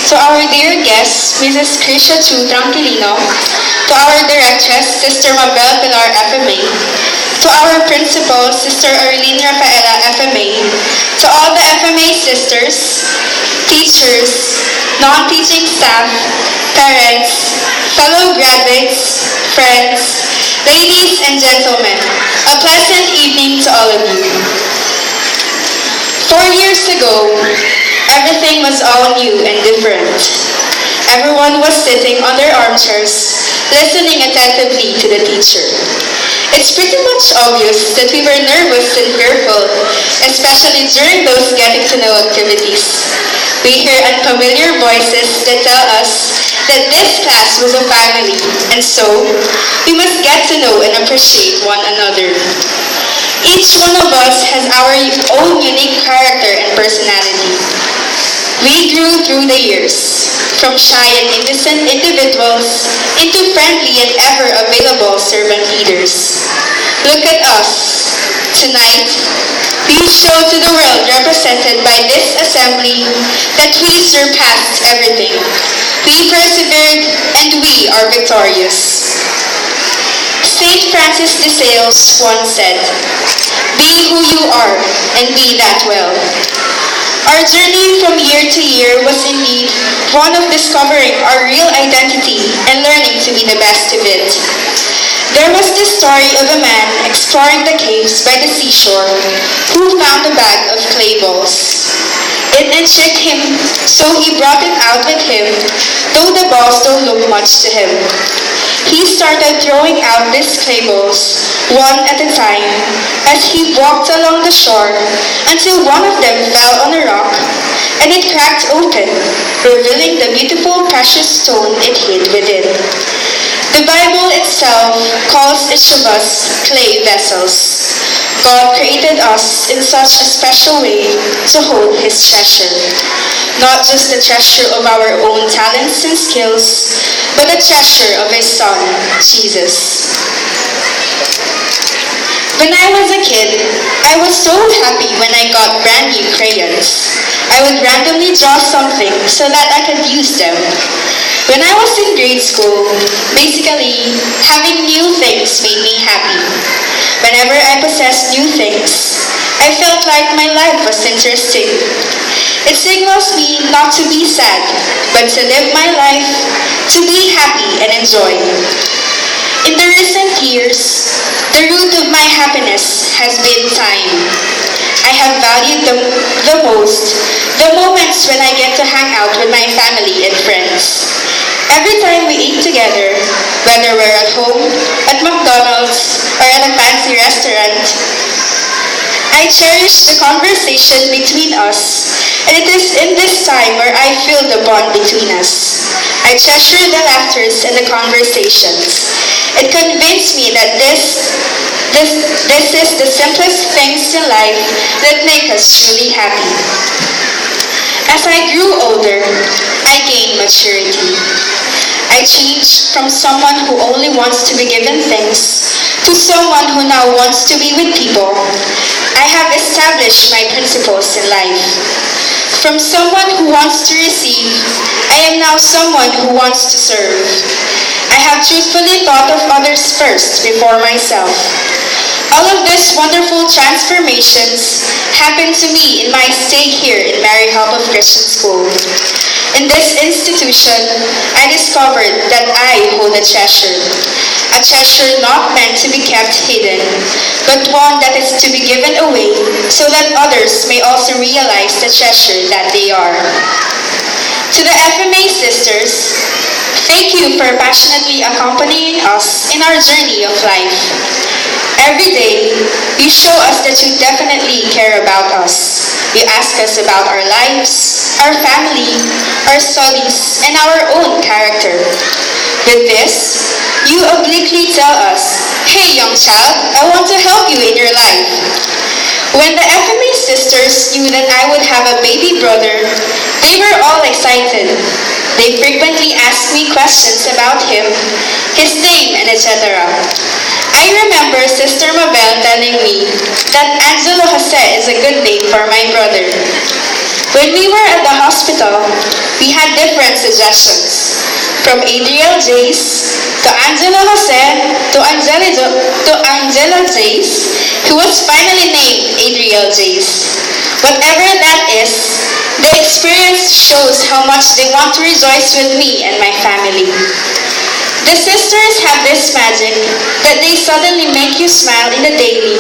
to our dear guest, Mrs. Krisha Chu Tranquilino, to our directress, Sister Mabel Pilar FMA, to our principal, Sister Arlene Rafaela FMA, to all the FMA sisters, teachers, non-teaching staff, parents, fellow graduates, friends, ladies and gentlemen, a pleasant evening to all of you. 4 years ago, everything was all new and different. Everyone was sitting on their armchairs, listening attentively to the teacher. It's pretty much obvious that we were nervous and fearful, especially during those getting to know activities. We hear unfamiliar voices that tell us that this class was a family, and so we must get to know and appreciate one another. Each one of us has our own unique character and personality. We grew through the years, from shy and innocent individuals into friendly and ever-available servant leaders. Look at us. Tonight, we show to the world represented by this assembly that we surpassed everything. We persevered and we are victorious. Saint Francis de Sales once said, "Be who you are and be that well." Our journey from year to year was indeed one of discovering our real identity and learning to be the best of it. There was the story of a man exploring the caves by the seashore who found a bag of clay balls. It intrigued him, so he brought it out with him, though the balls don't look much to him. He started throwing out these clay balls, one at a time, as he walked along the shore until one of them fell on a rock and it cracked open, revealing the beautiful precious stone it hid within. The Bible itself calls each of us clay vessels. God created us in such a special way to hold His treasure. Not just the treasure of our own talents and skills, but the treasure of His Son, Jesus. When I was a kid, I was so happy when I got brand new crayons. I would randomly draw something so that I could use them. When I was in grade school, basically, having new things made me happy. Whenever I possessed new things, I felt like my life was interesting. It signals me not to be sad, but to live my life, to be happy and enjoy. In the recent years, the root of my happiness has been time. I have valued the most the moments when I get to hang out with my family and friends. Every time we eat together, whether we're at home, at McDonald's, or at a fancy restaurant, I cherish the conversation between us, and it is in this time where I feel the bond between us. I treasure the laughters and the conversations. It convinced me that this is the simplest things in life that make us truly happy. As I grew older, I gained maturity. I changed from someone who only wants to be given things to someone who now wants to be with people. I have established my principles in life. From someone who wants to receive, I am now someone who wants to serve. I have truthfully thought of others first before myself. All of these wonderful transformations happened to me in my stay here in Mary Help of Christian School. In this institution, I discovered that I hold a treasure not meant to be kept hidden, but one that is to be given away so that others may also realize the treasure that they are. To the FMA sisters, thank you for passionately accompanying us in our journey of life. Every day, you show us that you definitely care about us. You ask us about our lives, our family, our studies, and our own character. With this, you obliquely tell us, "Hey young child, I want to help you in your life." When the FMA sisters knew that I would have a baby brother, they were all excited. They frequently asked me questions about him, his name, and etc. I remember Sister Mabel telling me that Angelo Jose is a good name for my brother. When we were at the hospital, we had different suggestions. From Adriel Jace to Angela Jose to Angela Jace, who was finally named Adriel Jace. Whatever that is, the experience shows how much they want to rejoice with me and my family. The sisters have this magic that they suddenly make you smile in the daily,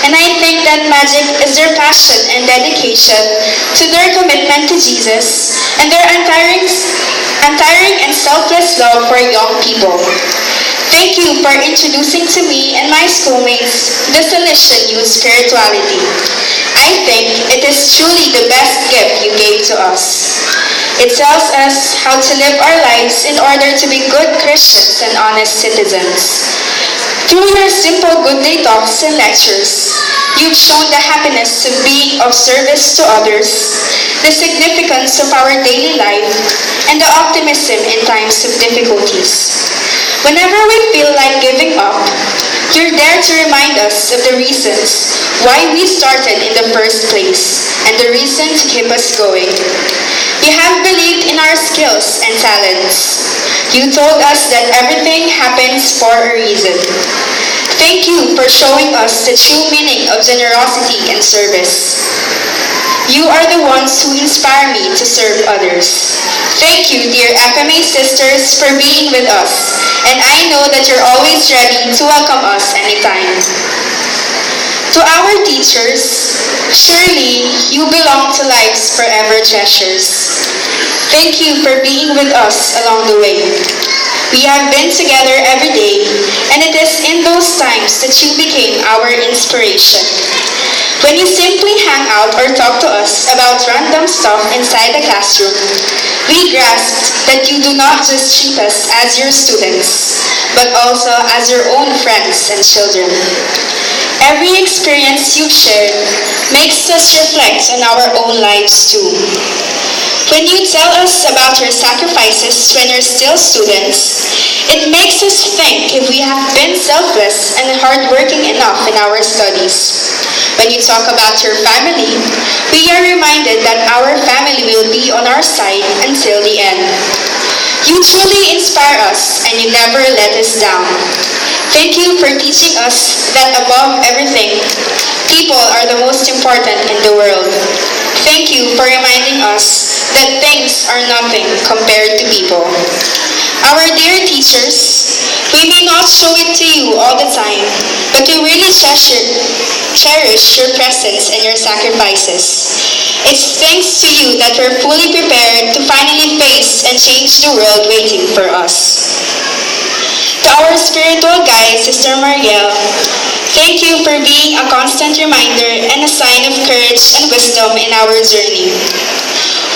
and I think that magic is their passion and dedication to their commitment to Jesus and their untiring and selfless love for young people. Thank you for introducing to me and my schoolmates the Salesian Youth Spirituality. I think it is truly the best gift you gave to us. It tells us how to live our lives in order to be good Christians and honest citizens. Through your simple good day talks and lectures, you've shown the happiness of being of service to others, the significance of our daily life, and the optimism in times of difficulties. Whenever we feel like giving up, you're there to remind us of the reasons why we started in the first place and the reason to keep us going. You have believed in our skills and talents. You told us that everything happens for a reason. Thank you for showing us the true meaning of generosity and service. You are the ones who inspire me to serve others. Thank you, dear FMA sisters, for being with us, and I know that you're always ready to welcome us anytime. To our teachers, surely you belong to life's forever treasures. Thank you for being with us along the way. We have been together every day, and it is in those times that you became our inspiration. When you simply hang out or talk to us about random stuff inside the classroom, we grasped that you do not just treat us as your students, but also as your own friends and children. Every experience you've shared makes us reflect on our own lives too. When you tell us about your sacrifices when you're still students, it makes us think if we have been selfless and hardworking enough in our studies. When you talk about your family, we are reminded that our family will be on our side until the end. You truly inspire us and you never let us down. Thank you for teaching us that above everything, people are the most important in the world. Thank you for reminding us that things are nothing compared to people. Our dear teachers, we may not show it to you all the time, but we really cherish your presence and your sacrifices. It's thanks to you that we're fully prepared to finally face and change the world waiting for us. To our spiritual guide, Sister Marielle, thank you for being a constant reminder and a sign of courage and wisdom in our journey.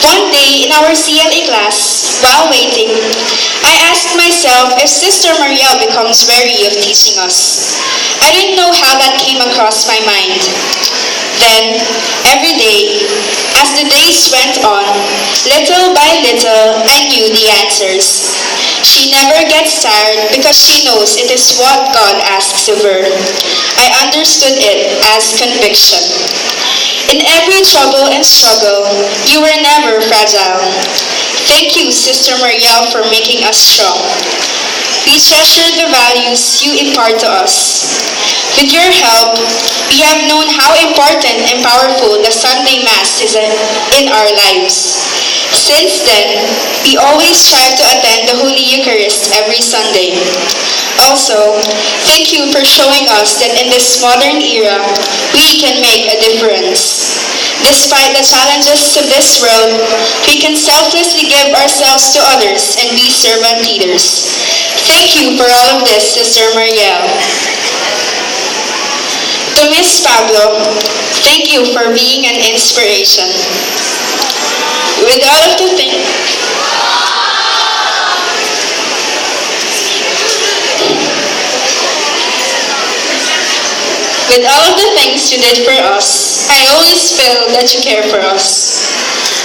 One day in our CLA class, while waiting, I asked myself if Sister Marielle becomes weary of teaching us. I didn't know how that came across my mind. Then, every day, as the days went on, little by little, I knew the answers. She never gets tired because she knows it is what God asks of her. I understood it as conviction. In every trouble and struggle, you were never fragile. Thank you, Sister Marielle, for making us strong. We treasure the values you impart to us. With your help, we have known how important and powerful the Sunday Mass is in our lives. Since then, we always strive to attend the Holy Eucharist every Sunday. Also, thank you for showing us that in this modern era, we can make a difference. Despite the challenges of this world, we can selflessly give ourselves to others and be servant leaders. Thank you for all of this, Sister Marielle. To Miss Pablo, thank you for being an inspiration. With all of the things you did for us, I always feel that you care for us.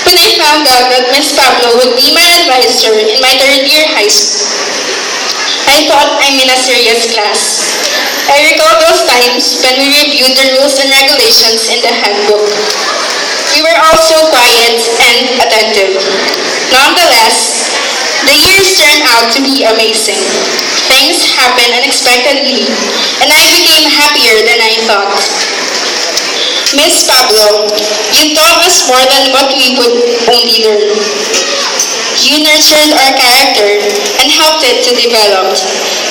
When I found out that Miss Pablo would be my advisor in my third year high school, I thought I'm in a serious class. I recall those times when we reviewed the rules and regulations in the handbook. We were all so quiet inventive. Nonetheless, the years turned out to be amazing. Things happened unexpectedly, and I became happier than I thought. Miss Pablo, you taught us more than what we would only learn. You nurtured our character and helped it to develop.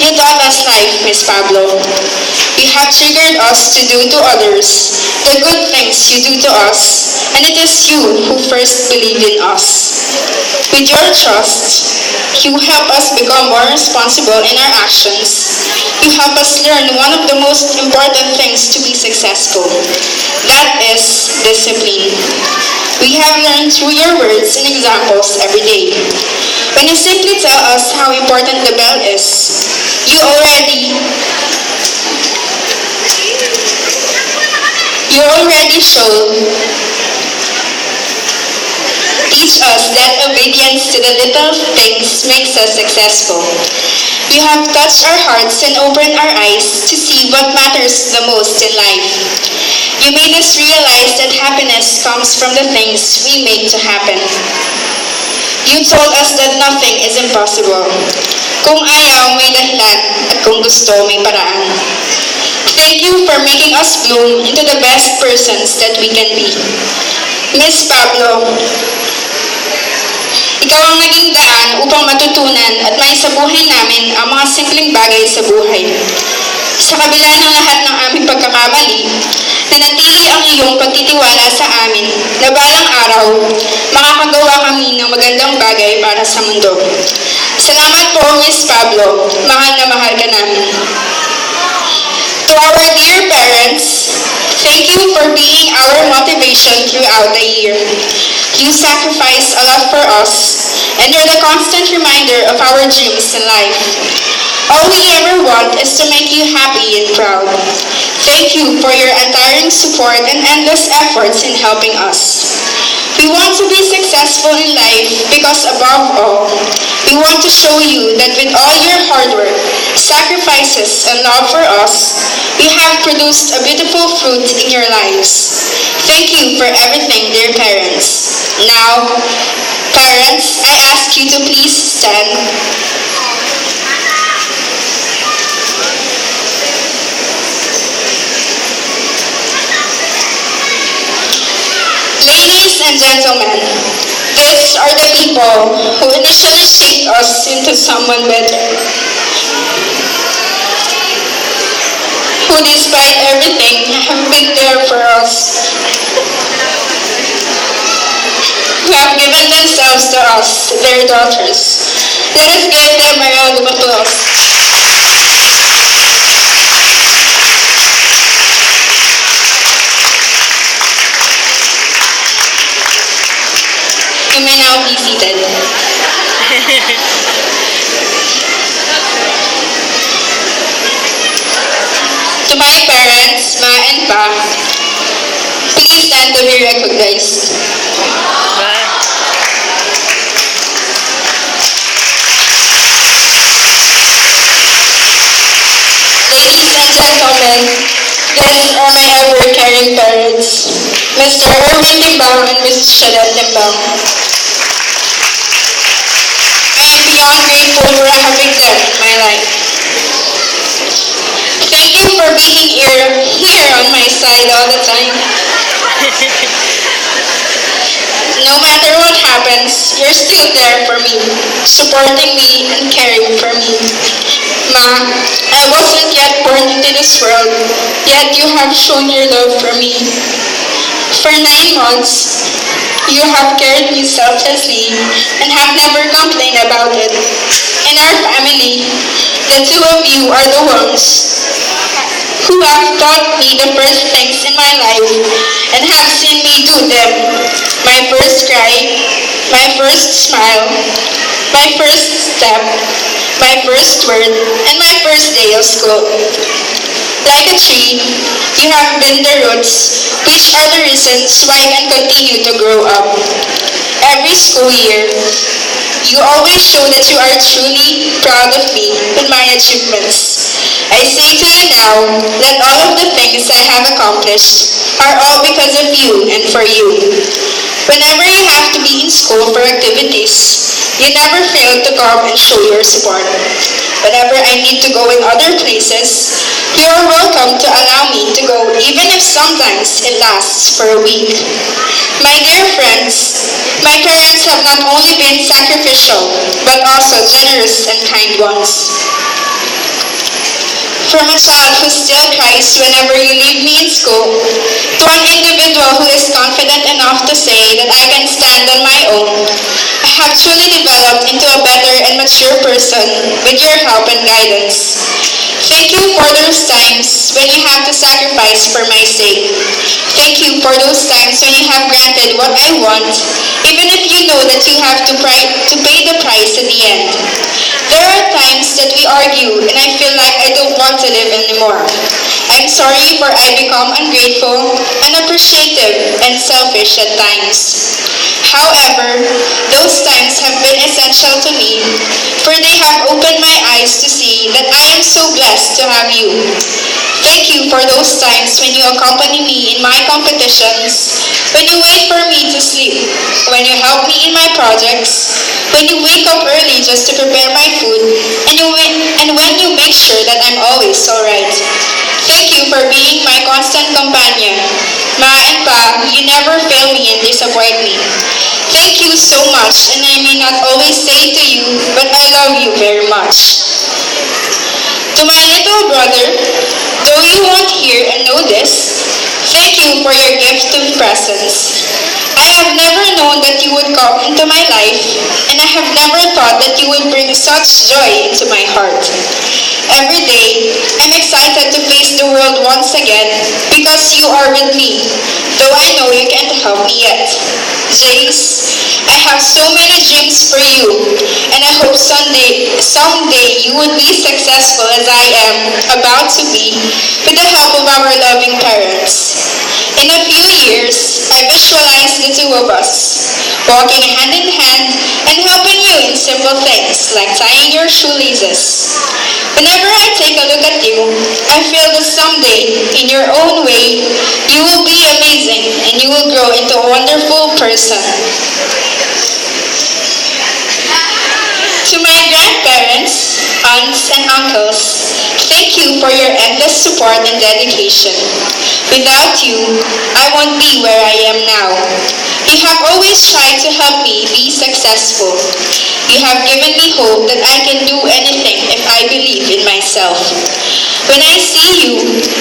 You taught us life, Miss Pablo. You have triggered us to do to others the good things you do to us, and it is you who first believed in us. With your trust, you help us become more responsible in our actions. You help us learn one of the most important things to be successful. That is discipline. We have learned through your words and examples every day. When you simply tell us how important the bell is, you already teach us that obedience to the little things makes us successful. You have touched our hearts and opened our eyes to see what matters the most in life. You made us realize that happiness comes from the things we make to happen. You told us that nothing is impossible. Kung ayaw, may dahilan, at kung gusto, may paraan. Thank you for making us bloom into the best persons that we can be. Miss Pablo, ikaw ang naging daan upang matutunan at maisabuhay namin ang mga simpleng bagay sa buhay. Sa kabila ng lahat ng aming pagkakamali, nanatili ang iyong pagtitiwala sa amin na balang araw, makakagawa kami ng magandang bagay para sa mundo. Salamat po, Miss Pablo. Mahal na mahal ka namin. To our dear parents, thank you for being our motivation throughout the year. You sacrifice a lot for us, and you're the constant reminder of our dreams in life. All we ever want is to make you happy and proud. Thank you for your untiring support and endless efforts in helping us. We want to be successful in life because above all, we want to show you that with all your hard work, sacrifices, and love for us, you have produced a beautiful fruit in your lives. Thank you for everything, dear parents. Now, parents, I ask you to please stand. Ladies and gentlemen, these are the people who initially shaped us into someone better. Who, despite everything, have been there for us. Who have given themselves to us, their daughters. Let us give them a round of applause. You may now be seated. To my parents, Ma and Pa, please stand to be recognized. Ladies and gentlemen, these are my ever-caring parents, Mr. Erwin Timbang and Mrs. Shadet Timbang. I am beyond grateful for having them in my life. Thank you for being here on my side all the time. No matter what happens, you're still there for me, supporting me and caring for me. Ma, I wasn't yet born into this world, yet you have shown your love for me. For 9 months, you have cared me selflessly and have never complained about it. In our family, the two of you are the ones who have taught me the first things in my life and have seen me do them. My first cry, my first smile, my first step, my first word, and my first day of school. Like a tree, you have been the roots to which are the reasons why I can continue to grow up. Every school year, you always show that you are truly proud of me and my achievements. I say to you now that all of the things I have accomplished are all because of you and for you. Whenever you have to be in school for activities, you never fail to come and show your support. Whenever I need to go in other places, you are welcome to allow me to go even if sometimes it lasts for a week. My dear friends, my parents have not only been sacrificial, but also generous and kind ones. From a child who still cries whenever you leave me in school, to an individual who is confident enough to say that I can stand on my own, I have truly developed into a better and mature person with your help and guidance. Thank you for those times when you have to sacrifice for my sake. Thank you for those times when you have granted what I want, even if you know that you have to pay the price at the end. There are times that we argue and I feel like I don't want to live anymore. I'm sorry for I become ungrateful, unappreciative, and selfish at times. However, those times have been essential to me, for they have opened my eyes to see that I am so blessed to have you. Thank you for those times when you accompany me in my competitions, when you wait for me to sleep, when you help me in my projects, when you wake up early just to prepare my food, and when you make sure that I'm always alright. Thank you for being my constant companion. Ma and Pa, you never fail me and disappoint me. Thank you so much, and I may not always say to you, but I love you very much. To my little brother, though you won't hear and know this, thank you for your gift of presence. I have never known that you would come into my life, and I have never thought that you would bring such joy into my heart. Every day, I'm excited to face the world once again because you are with me, though I know you can't help me yet. Jace, I have so many dreams for you, and I hope someday you would be successful as I am about to be with the help of our loving parents. In a few years, I visualize the two of us walking hand in hand and helping you in simple things like tying your shoelaces. Whenever I take a look at you, I feel that someday, in your own way, you will be amazing and you will grow into a wonderful person. To my grandparents, aunts, and uncles, thank you for your endless support and dedication. Without you, I won't be where I am now. You have always tried to help me be successful. You have given me hope that I can do anything if I believe in myself. When I see you,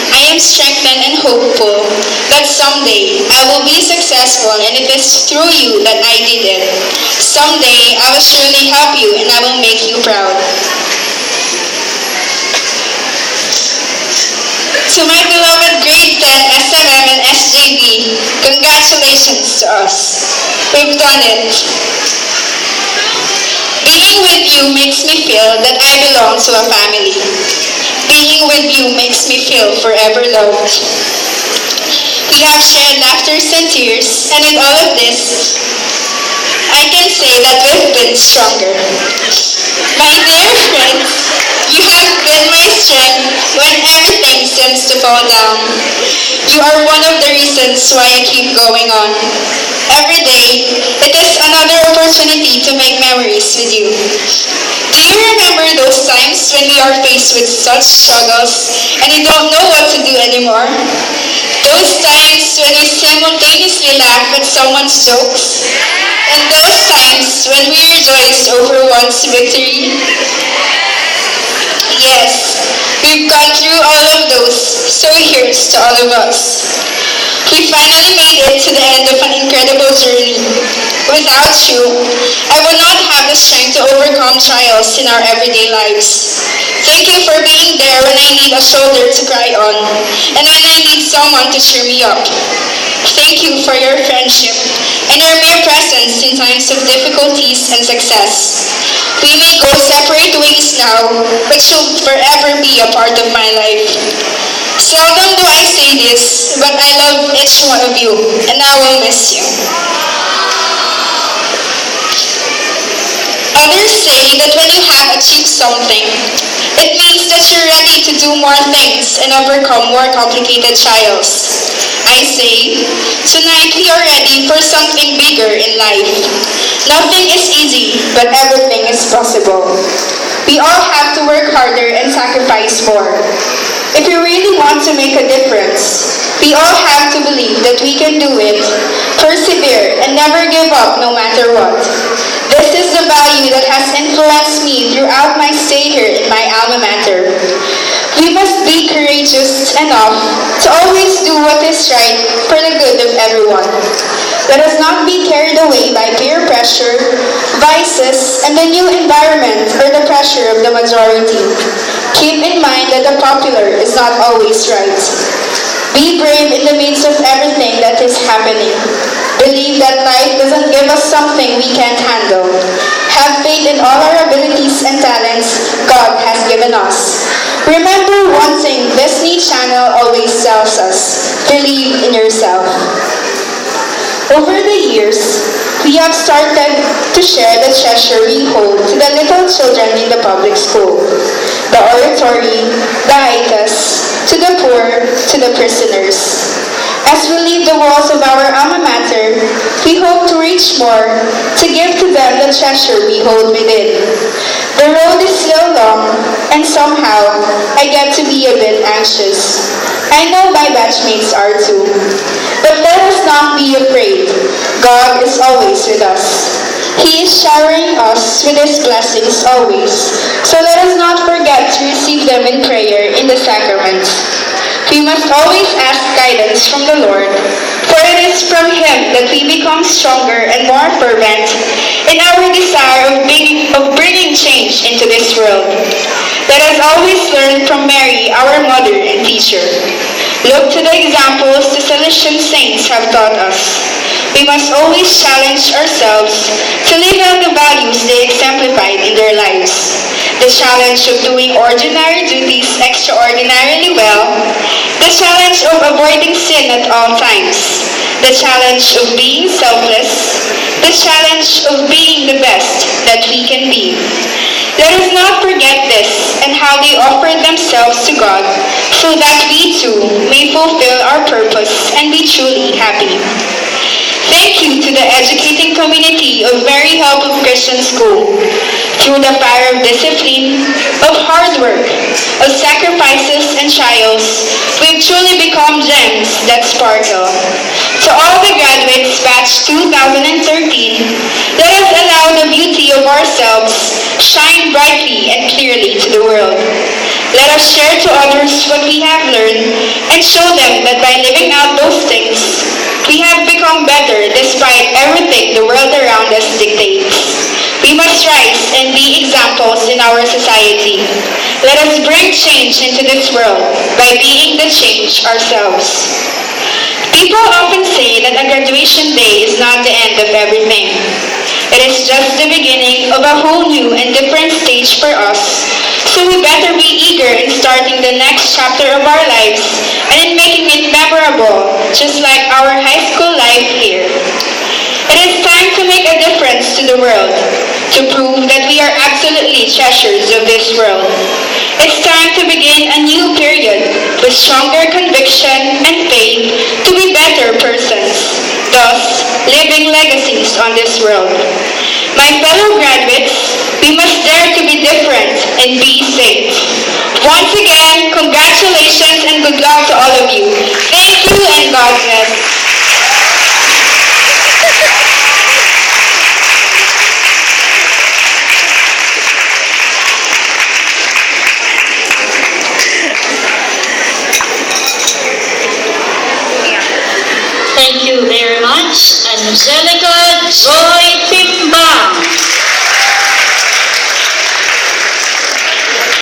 I am strengthened and hopeful that someday I will be successful and it is through you that I did it. Someday I will surely help you and I will make you proud. To my beloved grade 10 SMM and SJB, congratulations to us. We've done it. Being with you makes me feel that I belong to a family. Being with you makes me feel forever loved. We have shared laughter and tears, and in all of this, I can say that we've been stronger. My dear friends, you have been my strength when everything seems to fall down. You are one of the reasons why I keep going on. Every day, it is another opportunity to make memories with you. Do you remember those times when we are faced with such struggles and we don't know what to do anymore? Those times when we simultaneously laugh at someone's jokes? And those times when we rejoice over one's victory? Yes, we've gone through all of those, so here's to all of us. We finally made it to the end of an incredible journey. Without you, I would not have the strength to overcome trials in our everyday lives. Thank you for being there when I need a shoulder to cry on, and when I need someone to cheer me up. Thank you for your friendship and your mere presence in times of difficulties and success. We may go separate ways now, but you'll forever be a part of my life. Seldom do I say this, but I love each one of you, and I will miss you. Others say that when you have achieved something, it means that you're ready to do more things and overcome more complicated trials. I say, tonight we are ready for something bigger in life. Nothing is easy, but everything is possible. We all have to work harder and sacrifice more. If we really want to make a difference, we all have to believe that we can do it, persevere, and never give up no matter what. This is the value that has influenced me throughout my stay here in my alma mater. We must be courageous enough to always do what is right for the good of everyone. Let us not be carried away by peer pressure, vices, and the new environment or the pressure of the majority. Keep in mind that the popular is not always right. Be brave in the midst of everything that is happening. Believe that life doesn't give us something we can't handle. Have faith in all our abilities and talents God has given us. Remember one thing Disney Channel always tells us: believe in yourself. Over the years, we have started to share the treasure we hold to the little children in the public school. The oratory, the itas, to the poor, to the prisoners. As we leave the walls of our alma mater, we hope to reach more, to give to them the treasure we hold within. The road is still long, and somehow, I get to be a bit anxious. I know my batchmates are too. But let us not be afraid. God is always with us. He is showering us with His blessings always. So let us not forget to receive them in prayer in the sacraments. We must always ask guidance from the Lord, for it is from Him that we become stronger and more fervent in our desire of bringing change into this world. Let us always learn from Mary, our mother and teacher. Look to the examples the Celestial saints have taught us. We must always challenge ourselves to live out the values they exemplified in their lives. The challenge of doing ordinary duties extraordinarily well. The challenge of avoiding sin at all times. The challenge of being selfless. The challenge of being the best that we can be. Let us not forget this and how they offered themselves to God so that we too may fulfill our purpose and be truly happy. Thank you to the educating community of Very Help of Christian School. Through the fire of discipline, of hard work, of sacrifices and trials, we've truly become gems that sparkle. To all the graduates batch 2013, let us allow the beauty of ourselves shine brightly and clearly to the world. Let us share to others what we have learned and show them that by living out those things, we have become better despite everything the world around us dictates. We must rise and be examples in our society. Let us bring change into this world by being the change ourselves. People often say that a graduation day is not the end of everything. It is just the beginning of a whole new and different stage for us. So we better be eager in starting the next chapter of our lives and in making it memorable, just like our high school life here. It is time to make a difference to the world, to prove that we are absolutely treasures of this world. It's time to begin a new period with stronger conviction and faith to be better persons, thus leaving legacies on this world. My fellow graduates, we must dare to be different and be safe. Once again, congratulations and good luck to all of you. Thank you and God bless. Thank you very much, Angelica, Joy,